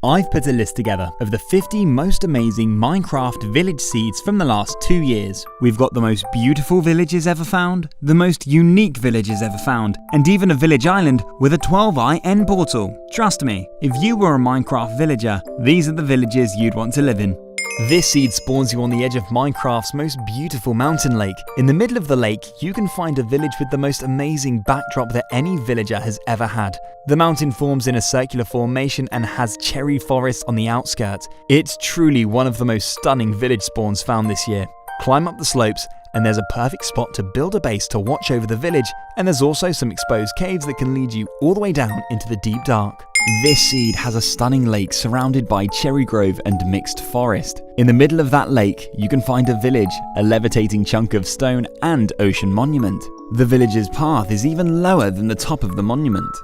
I've put a list together of the 50 most amazing Minecraft village seeds from the last 2 years. We've got the most beautiful villages ever found, the most unique villages ever found, and even a village island with a 12-eye end portal. Trust me, if you were a Minecraft villager, these are the villages you'd want to live in. This seed spawns you on the edge of Minecraft's most beautiful mountain lake. In the middle of the lake, you can find a village with the most amazing backdrop that any villager has ever had. The mountain forms in a circular formation and has cherry forests on the outskirts. It's truly one of the most stunning village spawns found this year. Climb up the slopes, and there's a perfect spot to build a base to watch over the village, and there's also some exposed caves that can lead you all the way down into the deep dark. This seed has a stunning lake surrounded by cherry grove and mixed forest. In the middle of that lake, you can find a village, a levitating chunk of stone, and ocean monument. The village's path is even lower than the top of the monument.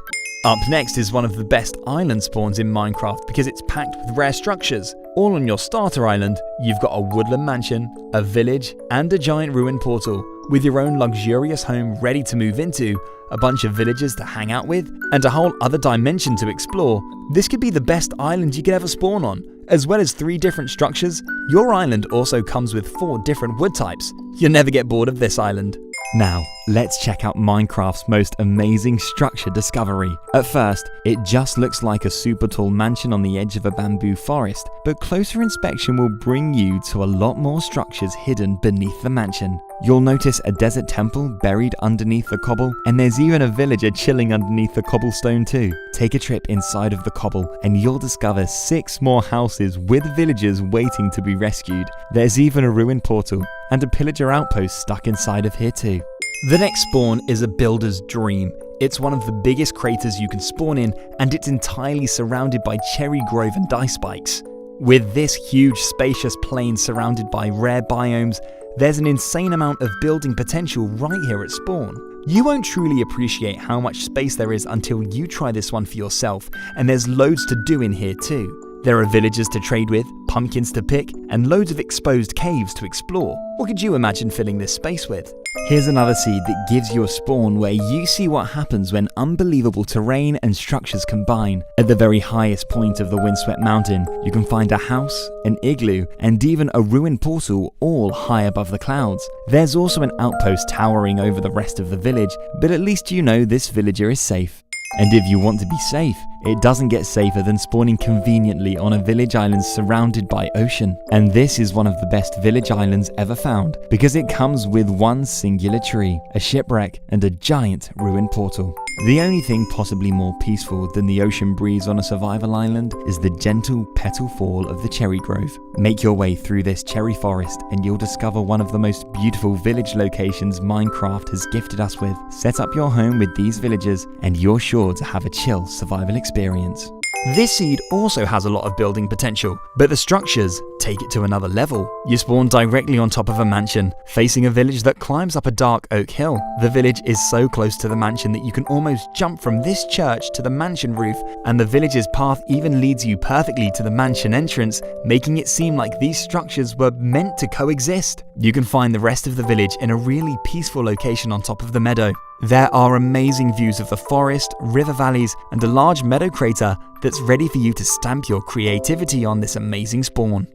Up next is one of the best island spawns in Minecraft because it's packed with rare structures. All on your starter island, you've got a woodland mansion, a village, and a giant ruin portal, with your own luxurious home ready to move into, a bunch of villagers to hang out with, and a whole other dimension to explore. This could be the best island you could ever spawn on. As well as 3 different structures, your island also comes with 4 different wood types. You'll never get bored of this island. Now, let's check out Minecraft's most amazing structure discovery. At first, it just looks like a super tall mansion on the edge of a bamboo forest, but closer inspection will bring you to a lot more structures hidden beneath the mansion. You'll notice a desert temple buried underneath the cobble, and there's even a villager chilling underneath the cobblestone too. Take a trip inside of the cobble and you'll discover 6 more houses with villagers waiting to be rescued. There's even a ruin portal and a pillager outpost stuck inside of here too. The next spawn is a builder's dream. It's one of the biggest craters you can spawn in, and it's entirely surrounded by cherry grove and ice spikes. With this huge spacious plain surrounded by rare biomes, there's an insane amount of building potential right here at spawn. You won't truly appreciate how much space there is until you try this one for yourself, and there's loads to do in here too. There are villagers to trade with, pumpkins to pick, and loads of exposed caves to explore. What could you imagine filling this space with? Here's another seed that gives you a spawn where you see what happens when unbelievable terrain and structures combine. At the very highest point of the windswept mountain, you can find a house, an igloo, and even a ruined portal all high above the clouds. There's also an outpost towering over the rest of the village, but at least you know this villager is safe. And if you want to be safe, it doesn't get safer than spawning conveniently on a village island surrounded by ocean. And this is one of the best village islands ever found because it comes with one singular tree, a shipwreck, and a giant ruined portal. The only thing possibly more peaceful than the ocean breeze on a survival island is the gentle petal fall of the cherry grove. Make your way through this cherry forest and you'll discover one of the most beautiful village locations Minecraft has gifted us with. Set up your home with these villagers and you're sure to have a chill survival experience. This seed also has a lot of building potential, but the structures take it to another level. You spawn directly on top of a mansion, facing a village that climbs up a dark oak hill. The village is so close to the mansion that you can almost jump from this church to the mansion roof, and the village's path even leads you perfectly to the mansion entrance, making it seem like these structures were meant to coexist. You can find the rest of the village in a really peaceful location on top of the meadow. There are amazing views of the forest, river valleys, and a large meadow crater that's ready for you to stamp your creativity on this amazing spawn.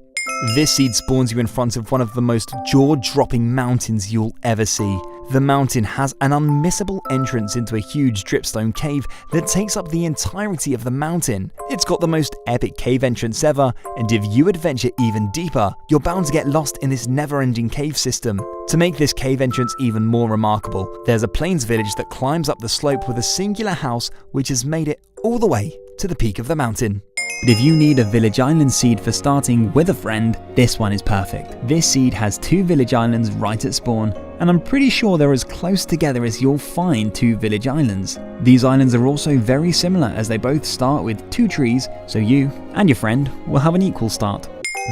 This seed spawns you in front of one of the most jaw-dropping mountains you'll ever see. The mountain has an unmissable entrance into a huge dripstone cave that takes up the entirety of the mountain. It's got the most epic cave entrance ever, and if you adventure even deeper, you're bound to get lost in this never-ending cave system. To make this cave entrance even more remarkable, there's a plains village that climbs up the slope with a singular house which has made it all the way to the peak of the mountain. But if you need a village island seed for starting with a friend, this one is perfect. This seed has 2 village islands right at spawn, and I'm pretty sure they're as close together as you'll find 2 village islands. These islands are also very similar as they both start with 2 trees, so you and your friend will have an equal start.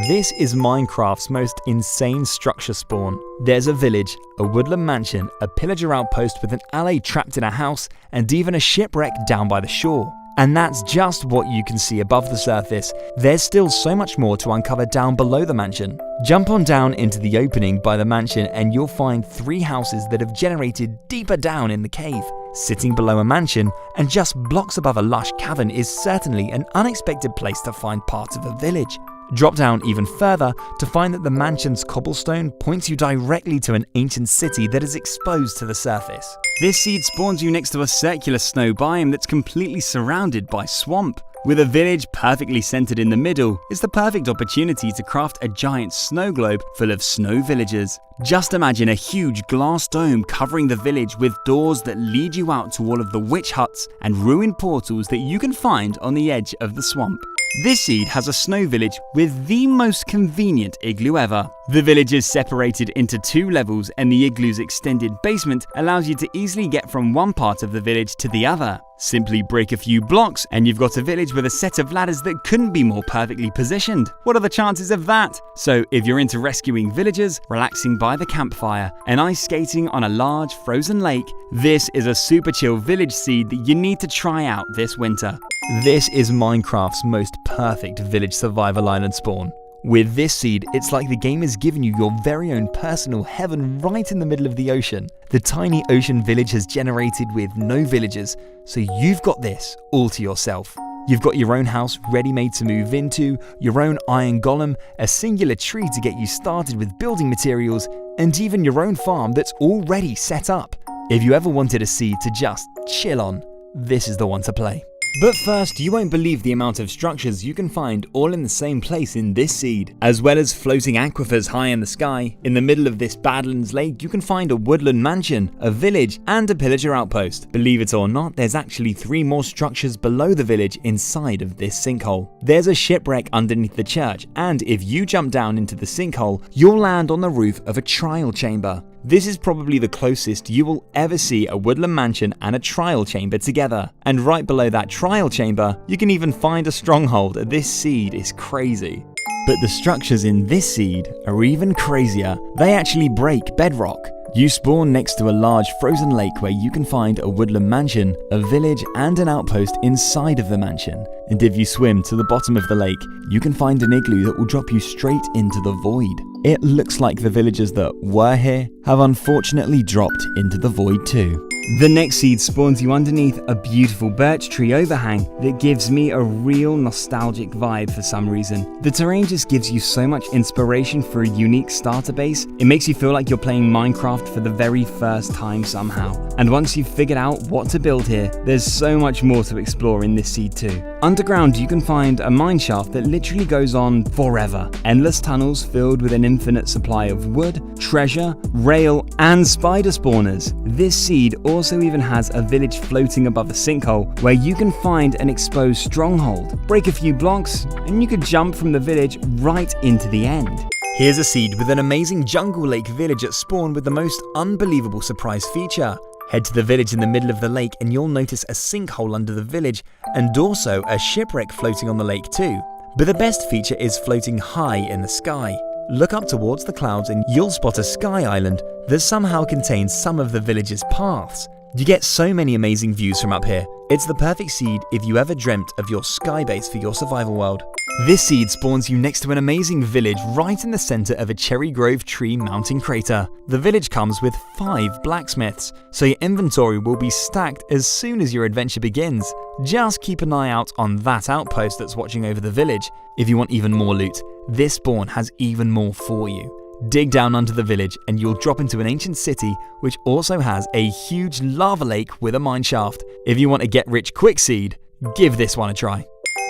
This is Minecraft's most insane structure spawn. There's a village, a woodland mansion, a pillager outpost with an alley trapped in a house, and even a shipwreck down by the shore. And that's just what you can see above the surface. There's still so much more to uncover down below the mansion. Jump on down into the opening by the mansion and you'll find 3 houses that have generated deeper down in the cave. sitting below a mansion, and just blocks above a lush cavern is certainly an unexpected place to find part of a village. Drop down even further to find that the mansion's cobblestone points you directly to an ancient city that is exposed to the surface. This seed spawns you next to a circular snow biome that's completely surrounded by swamp. With a village perfectly centered in the middle, it's the perfect opportunity to craft a giant snow globe full of snow villagers. Just imagine a huge glass dome covering the village with doors that lead you out to all of the witch huts and ruined portals that you can find on the edge of the swamp. This seed has a snow village with the most convenient igloo ever. The village is separated into 2 levels, and the igloo's extended basement allows you to easily get from one part of the village to the other. Simply break a few blocks and you've got a village with a set of ladders that couldn't be more perfectly positioned. What are the chances of that? So if you're into rescuing villagers, relaxing by the campfire, and ice skating on a large frozen lake, this is a super chill village seed that you need to try out this winter. This is Minecraft's most perfect village survival island spawn. With this seed, it's like the game has given you your very own personal heaven right in the middle of the ocean. The tiny ocean village has generated with no villagers, so you've got this all to yourself. You've got your own house ready-made to move into, your own iron golem, a singular tree to get you started with building materials, and even your own farm that's already set up. If you ever wanted a seed to just chill on, this is the one to play. But first, you won't believe the amount of structures you can find all in the same place in this seed. As well as floating aquifers high in the sky, in the middle of this Badlands lake you can find a woodland mansion, a village, and a pillager outpost. Believe it or not, there's actually 3 more structures below the village inside of this sinkhole. There's a shipwreck underneath the church, and if you jump down into the sinkhole, you'll land on the roof of a trial chamber. This is probably the closest you will ever see a woodland mansion and a trial chamber together. And right below that trial chamber, you can even find a stronghold. This seed is crazy. But the structures in this seed are even crazier. They actually break bedrock. You spawn next to a large frozen lake where you can find a woodland mansion, a village, and an outpost inside of the mansion. And if you swim to the bottom of the lake, you can find an igloo that will drop you straight into the void. It looks like the villagers that were here have unfortunately dropped into the void too. The next seed spawns you underneath a beautiful birch tree overhang that gives me a real nostalgic vibe for some reason. The terrain just gives you so much inspiration for a unique starter base. It makes you feel like you're playing Minecraft for the very first time somehow. And once you've figured out what to build here, there's so much more to explore in this seed too. Underground you can find a mine shaft that literally goes on forever. Endless tunnels filled with an infinite supply of wood, treasure, rail, and spider spawners. This seed also even has a village floating above a sinkhole where you can find an exposed stronghold. Break a few blocks and you could jump from the village right into the end. Here's a seed with an amazing jungle lake village at spawn with the most unbelievable surprise feature. Head to the village in the middle of the lake and you'll notice a sinkhole under the village and also a shipwreck floating on the lake too. But the best feature is floating high in the sky. Look up towards the clouds and you'll spot a sky island that somehow contains some of the village's paths. You get so many amazing views from up here. It's the perfect seed if you ever dreamt of your sky base for your survival world. This seed spawns you next to an amazing village right in the center of a cherry grove tree mountain crater. The village comes with 5 blacksmiths, so your inventory will be stacked as soon as your adventure begins. Just keep an eye out on that outpost that's watching over the village. If you want even more loot, this spawn has even more for you. Dig down under the village and you'll drop into an ancient city which also has a huge lava lake with a mine shaft. If you want a get rich quick seed, give this one a try.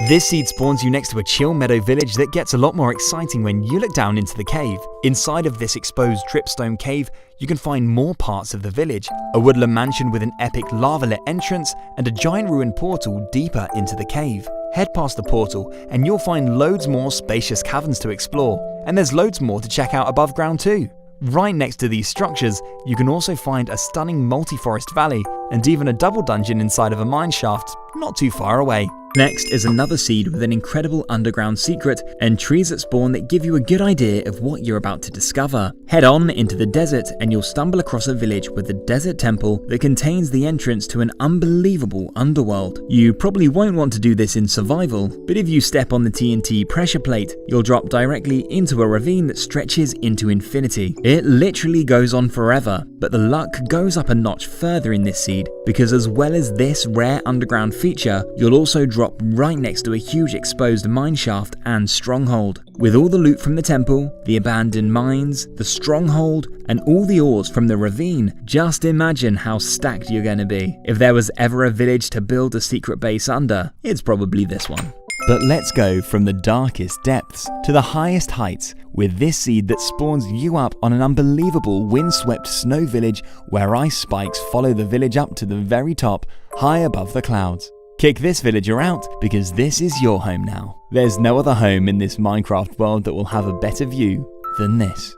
This seed spawns you next to a chill meadow village that gets a lot more exciting when you look down into the cave. Inside of this exposed dripstone cave, you can find more parts of the village, a woodland mansion with an epic lava-lit entrance and a giant ruined portal deeper into the cave. Head past the portal and you'll find loads more spacious caverns to explore, and there's loads more to check out above ground too. Right next to these structures, you can also find a stunning multi-forest valley and even a double dungeon inside of a mine shaft not too far away. Next is another seed with an incredible underground secret and trees that spawn that give you a good idea of what you're about to discover. Head on into the desert and you'll stumble across a village with a desert temple that contains the entrance to an unbelievable underworld. You probably won't want to do this in survival, but if you step on the TNT pressure plate, you'll drop directly into a ravine that stretches into infinity. It literally goes on forever, but the luck goes up a notch further in this seed because as well as this rare underground feature, you'll also drop right next to a huge exposed mineshaft and stronghold. With all the loot from the temple, the abandoned mines, the stronghold, and all the ores from the ravine, just imagine how stacked you're going to be. If there was ever a village to build a secret base under, it's probably this one. But let's go from the darkest depths to the highest heights with this seed that spawns you up on an unbelievable windswept snow village where ice spikes follow the village up to the very top, high above the clouds. Kick this villager out because this is your home now. There's no other home in this Minecraft world that will have a better view than this.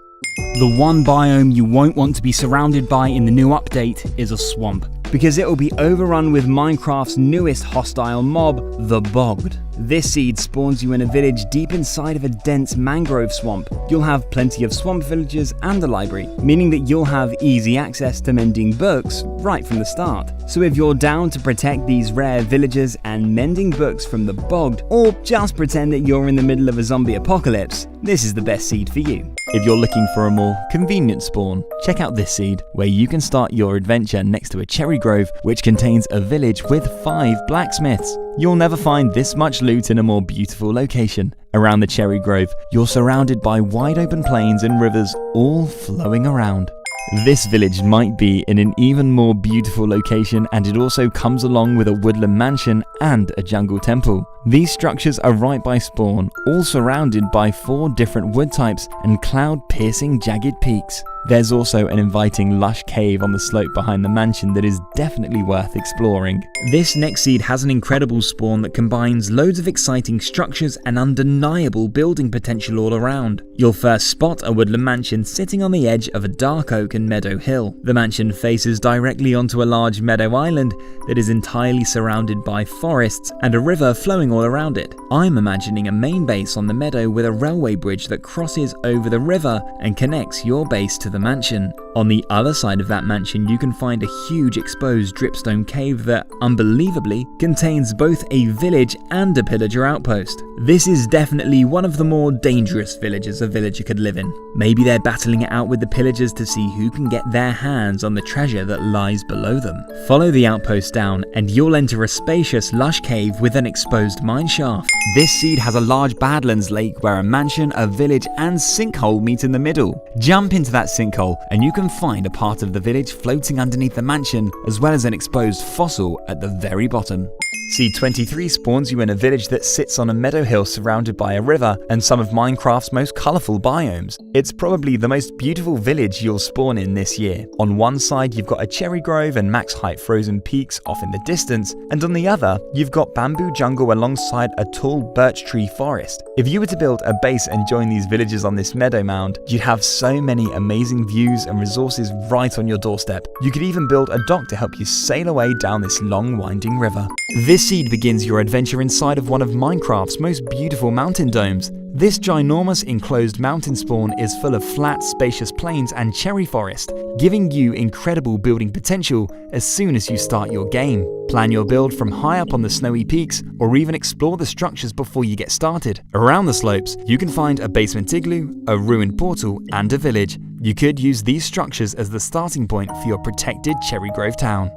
The one biome you won't want to be surrounded by in the new update is a swamp, because it will be overrun with Minecraft's newest hostile mob, the Bogged. This seed spawns you in a village deep inside of a dense mangrove swamp. You'll have plenty of swamp villagers and a library, meaning that you'll have easy access to mending books right from the start. So if you're down to protect these rare villagers and mending books from the Bogged, or just pretend that you're in the middle of a zombie apocalypse, this is the best seed for you. If you're looking for a more convenient spawn, check out this seed, where you can start your adventure next to a cherry grove, which contains a village with 5 blacksmiths. You'll never find this much loot in a more beautiful location. Around the cherry grove, you're surrounded by wide open plains and rivers all flowing around. This village might be in an even more beautiful location, and it also comes along with a woodland mansion and a jungle temple. These structures are right by spawn, all surrounded by 4 different wood types and cloud-piercing jagged peaks. There's also an inviting lush cave on the slope behind the mansion that is definitely worth exploring. This next seed has an incredible spawn that combines loads of exciting structures and undeniable building potential all around. You'll first spot a woodland mansion sitting on the edge of a dark oak and meadow hill. The mansion faces directly onto a large meadow island that is entirely surrounded by forests and a river flowing all around it. I'm imagining a main base on the meadow with a railway bridge that crosses over the river and connects your base to the mansion. On the other side of that mansion, you can find a huge exposed dripstone cave that, unbelievably, contains both a village and a pillager outpost. This is definitely one of the more dangerous villages a villager could live in. Maybe they're battling it out with the pillagers to see who can get their hands on the treasure that lies below them. Follow the outpost down and you'll enter a spacious, lush cave with an exposed mine shaft. This seed has a large badlands lake where a mansion, a village, and sinkhole meet in the middle. Jump into that sinkhole and you can find a part of the village floating underneath the mansion, as well as an exposed fossil at the very bottom. Seed 23 spawns you in a village that sits on a meadow hill surrounded by a river and some of Minecraft's most colourful biomes. It's probably the most beautiful village you'll spawn in this year. On one side you've got a cherry grove and max height frozen peaks off in the distance, and on the other you've got bamboo jungle alongside a tall birch tree forest. If you were to build a base and join these villages on this meadow mound, you'd have so many amazing views and resources right on your doorstep. You could even build a dock to help you sail away down this long winding river. This seed begins your adventure inside of one of Minecraft's most beautiful mountain domes. This ginormous enclosed mountain spawn is full of flat, spacious plains and cherry forest, giving you incredible building potential as soon as you start your game. Plan your build from high up on the snowy peaks, or even explore the structures before you get started. Around the slopes, you can find a basement igloo, a ruined portal, and a village. You could use these structures as the starting point for your protected Cherry Grove town.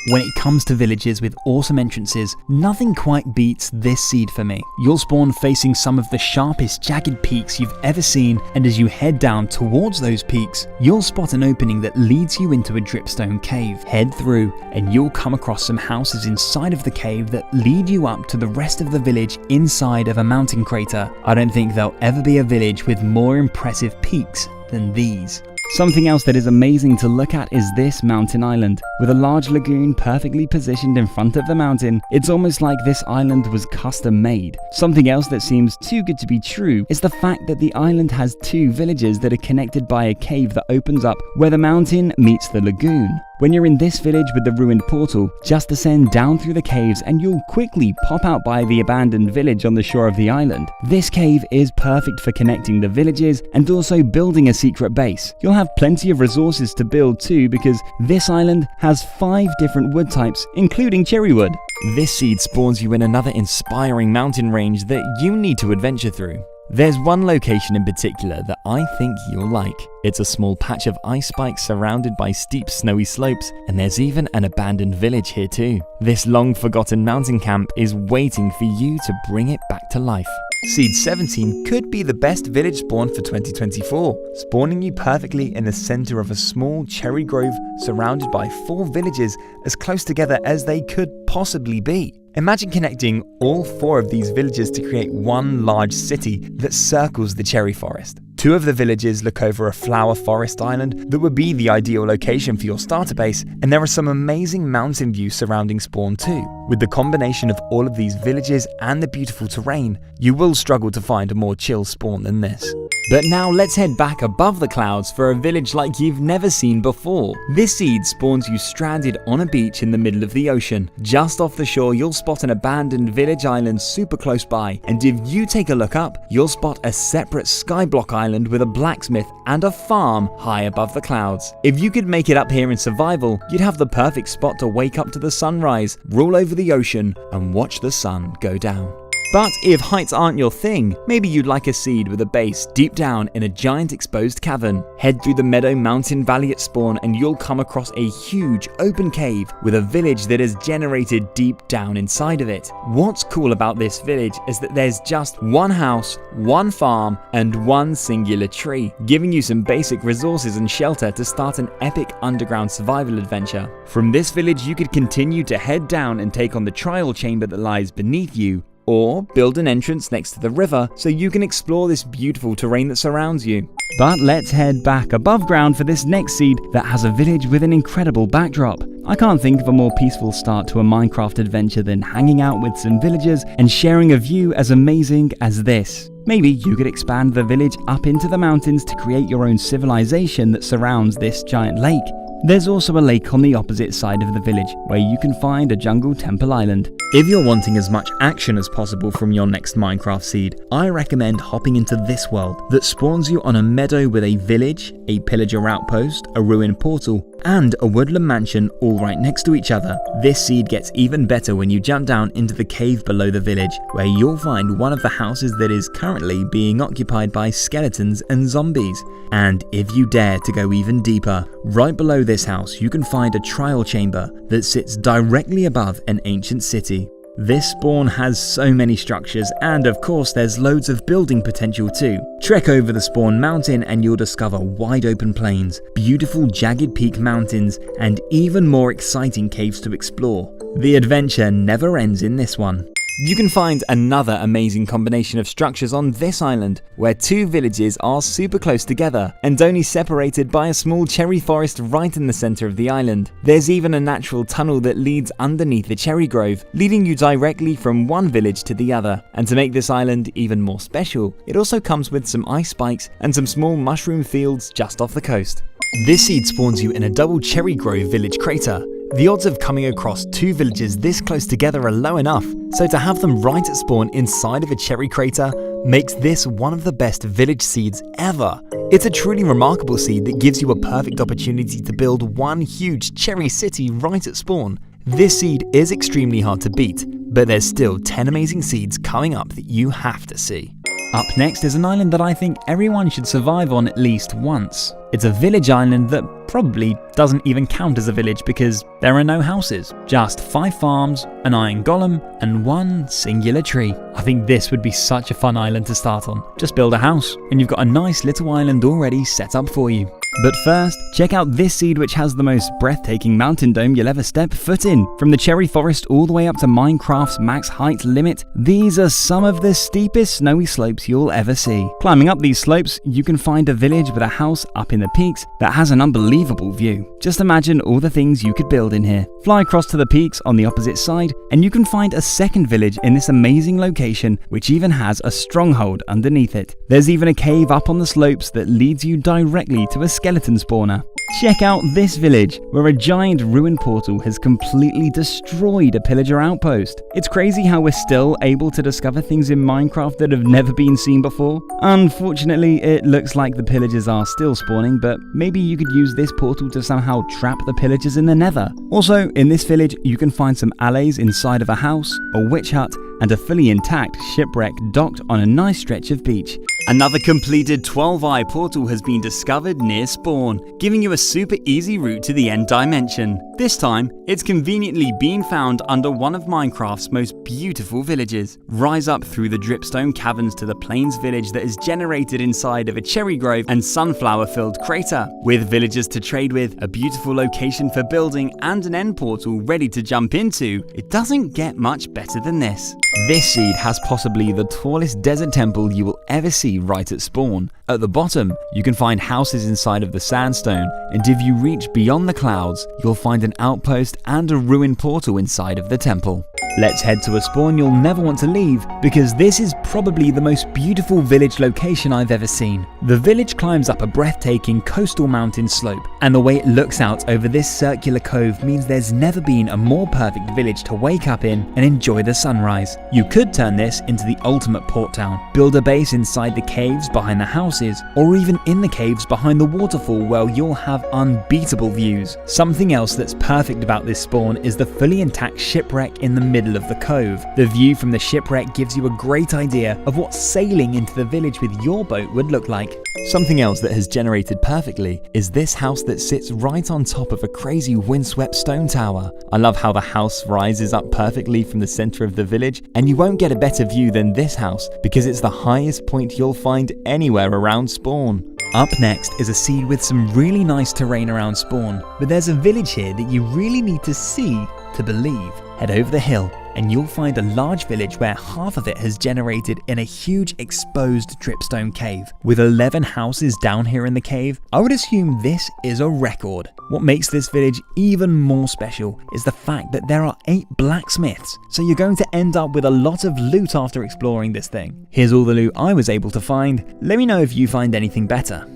When it comes to villages with awesome entrances, nothing quite beats this seed for me. You'll spawn facing some of the sharpest jagged peaks you've ever seen, and as you head down towards those peaks, you'll spot an opening that leads you into a dripstone cave. Head through and you'll come across some houses inside of the cave that lead you up to the rest of the village inside of a mountain crater. I don't think there'll ever be a village with more impressive peaks than these. Something else that is amazing to look at is this mountain island. With a large lagoon perfectly positioned in front of the mountain, it's almost like this island was custom made. Something else that seems too good to be true is the fact that the island has 2 villages that are connected by a cave that opens up where the mountain meets the lagoon. When you're in this village with the ruined portal, just descend down through the caves and you'll quickly pop out by the abandoned village on the shore of the island. This cave is perfect for connecting the villages and also building a secret base. You'll have plenty of resources to build too, because this island has 5 different wood types, including cherry wood. This seed spawns you in another inspiring mountain range that you need to adventure through. There's one location in particular that I think you'll like. It's a small patch of ice spikes surrounded by steep snowy slopes, and there's even an abandoned village here too. This long forgotten mountain camp is waiting for you to bring it back to life. Seed 17 could be the best village spawn for 2024, spawning you perfectly in the center of a small cherry grove surrounded by 4 villages as close together as they could possibly be. Imagine connecting all 4 of these villages to create one large city that circles the cherry forest. 2 of the villages look over a flower forest island that would be the ideal location for your starter base, and there are some amazing mountain views surrounding spawn too. With the combination of all of these villages and the beautiful terrain, you will struggle to find a more chill spawn than this. But now let's head back above the clouds for a village like you've never seen before. This seed spawns you stranded on a beach in the middle of the ocean. Just off the shore, you'll spot an abandoned village island super close by, and if you take a look up, you'll spot a separate skyblock island with a blacksmith and a farm high above the clouds. If you could make it up here in survival, you'd have the perfect spot to wake up to the sunrise, roll over the ocean, and watch the sun go down. But if heights aren't your thing, maybe you'd like a seed with a base deep down in a giant exposed cavern. Head through the Meadow Mountain Valley at spawn and you'll come across a huge open cave with a village that is generated deep down inside of it. What's cool about this village is that there's just one house, one farm, and one singular tree, giving you some basic resources and shelter to start an epic underground survival adventure. From this village, you could continue to head down and take on the trial chamber that lies beneath you, or build an entrance next to the river so you can explore this beautiful terrain that surrounds you. But let's head back above ground for this next seed that has a village with an incredible backdrop. I can't think of a more peaceful start to a Minecraft adventure than hanging out with some villagers and sharing a view as amazing as this. Maybe you could expand the village up into the mountains to create your own civilization that surrounds this giant lake. There's also a lake on the opposite side of the village where you can find a jungle temple island. If you're wanting as much action as possible from your next Minecraft seed, I recommend hopping into this world that spawns you on a meadow with a village, a pillager outpost, a ruined portal, and a woodland mansion all right next to each other. This seed gets even better when you jump down into the cave below the village, where you'll find one of the houses that is currently being occupied by skeletons and zombies. And if you dare to go even deeper, right below this house you can find a trial chamber that sits directly above an ancient city. This spawn has so many structures, and of course there's loads of building potential too. Trek over the spawn mountain and you'll discover wide open plains, beautiful jagged peak mountains, and even more exciting caves to explore. The adventure never ends in this one. You can find another amazing combination of structures on this island, where 2 villages are super close together and only separated by a small cherry forest right in the center of the island. There's even a natural tunnel that leads underneath the cherry grove, leading you directly from one village to the other. And to make this island even more special, it also comes with some ice spikes and some small mushroom fields just off the coast. This seed spawns you in a double cherry grove village crater. The odds of coming across 2 villages this close together are low enough, so to have them right at spawn inside of a cherry crater makes this one of the best village seeds ever. It's a truly remarkable seed that gives you a perfect opportunity to build one huge cherry city right at spawn. This seed is extremely hard to beat, but there's still 10 amazing seeds coming up that you have to see. Up next is an island that I think everyone should survive on at least once. It's a village island that probably doesn't even count as a village because there are no houses, just 5 farms, an iron golem, and one singular tree. I think this would be such a fun island to start on. Just build a house and you've got a nice little island already set up for you. But first, check out this seed which has the most breathtaking mountain dome you'll ever step foot in. From the cherry forest all the way up to Minecraft's max height limit, these are some of the steepest snowy slopes you'll ever see. Climbing up these slopes, you can find a village with a house up in the peaks that has an unbelievable view. Just imagine all the things you could build in here. Fly across to the peaks on the opposite side, and you can find a second village in this amazing location which even has a stronghold underneath it. There's even a cave up on the slopes that leads you directly to a skeleton spawner. Check out this village, where a giant ruin portal has completely destroyed a pillager outpost. It's crazy how we're still able to discover things in Minecraft that have never been seen before. Unfortunately, it looks like the pillagers are still spawning, but maybe you could use this portal to somehow trap the pillagers in the nether. Also, in this village, you can find some allays inside of a house, a witch hut, and a fully intact shipwreck docked on a nice stretch of beach. Another completed 12-eye portal has been discovered near spawn, giving you a super easy route to the end dimension. This time, it's conveniently been found under one of Minecraft's most beautiful villages. Rise up through the dripstone caverns to the plains village that is generated inside of a cherry grove and sunflower-filled crater. With villagers to trade with, a beautiful location for building, and an end portal ready to jump into, it doesn't get much better than this. This seed has possibly the tallest desert temple you will ever see right at spawn. At the bottom, you can find houses inside of the sandstone, and if you reach beyond the clouds, you'll find an outpost and a ruined portal inside of the temple. Let's head to a spawn you'll never want to leave, because this is probably the most beautiful village location I've ever seen. The village climbs up a breathtaking coastal mountain slope, and the way it looks out over this circular cove means there's never been a more perfect village to wake up in and enjoy the sunrise. You could turn this into the ultimate port town, build a base inside the caves behind the houses, or even in the caves behind the waterfall where you'll have unbeatable views. Something else that's perfect about this spawn is the fully intact shipwreck in the middle of the cove. The view from the shipwreck gives you a great idea of what sailing into the village with your boat would look like. Something else that has generated perfectly is this house that sits right on top of a crazy windswept stone tower. I love how the house rises up perfectly from the center of the village, and you won't get a better view than this house because it's the highest point you'll find anywhere around spawn. Up next is a seed with some really nice terrain around spawn, but there's a village here that you really need to see to believe. Head over the hill and you'll find a large village where half of it has generated in a huge exposed dripstone cave. With 11 houses down here in the cave, I would assume this is a record. What makes this village even more special is the fact that there are 8 blacksmiths, so you're going to end up with a lot of loot after exploring this thing. Here's all the loot I was able to find. Let me know if you find anything better.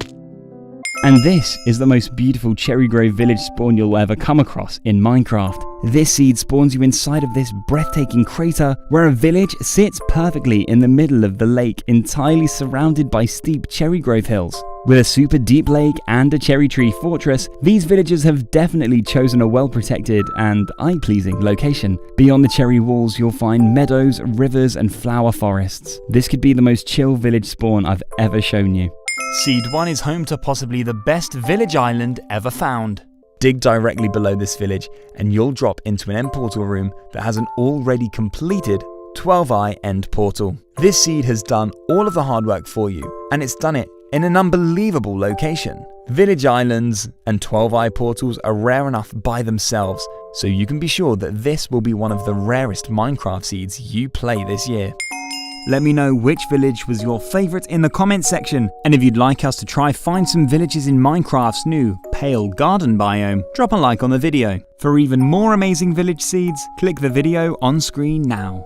And this is the most beautiful Cherry Grove village spawn you'll ever come across in Minecraft. This seed spawns you inside of this breathtaking crater where a village sits perfectly in the middle of the lake, entirely surrounded by steep Cherry Grove hills. With a super deep lake and a cherry tree fortress, these villagers have definitely chosen a well-protected and eye-pleasing location. Beyond the cherry walls, you'll find meadows, rivers, and flower forests. This could be the most chill village spawn I've ever shown you. Seed 1 is home to possibly the best village island ever found. Dig directly below this village and you'll drop into an end portal room that has an already completed 12-eye end portal. This seed has done all of the hard work for you, and it's done it in an unbelievable location. Village islands and 12-eye portals are rare enough by themselves, so you can be sure that this will be one of the rarest Minecraft seeds you play this year. Let me know which village was your favourite in the comments section, and if you'd like us to try find some villages in Minecraft's new Pale Garden biome, drop a like on the video. For even more amazing village seeds, click the video on screen now.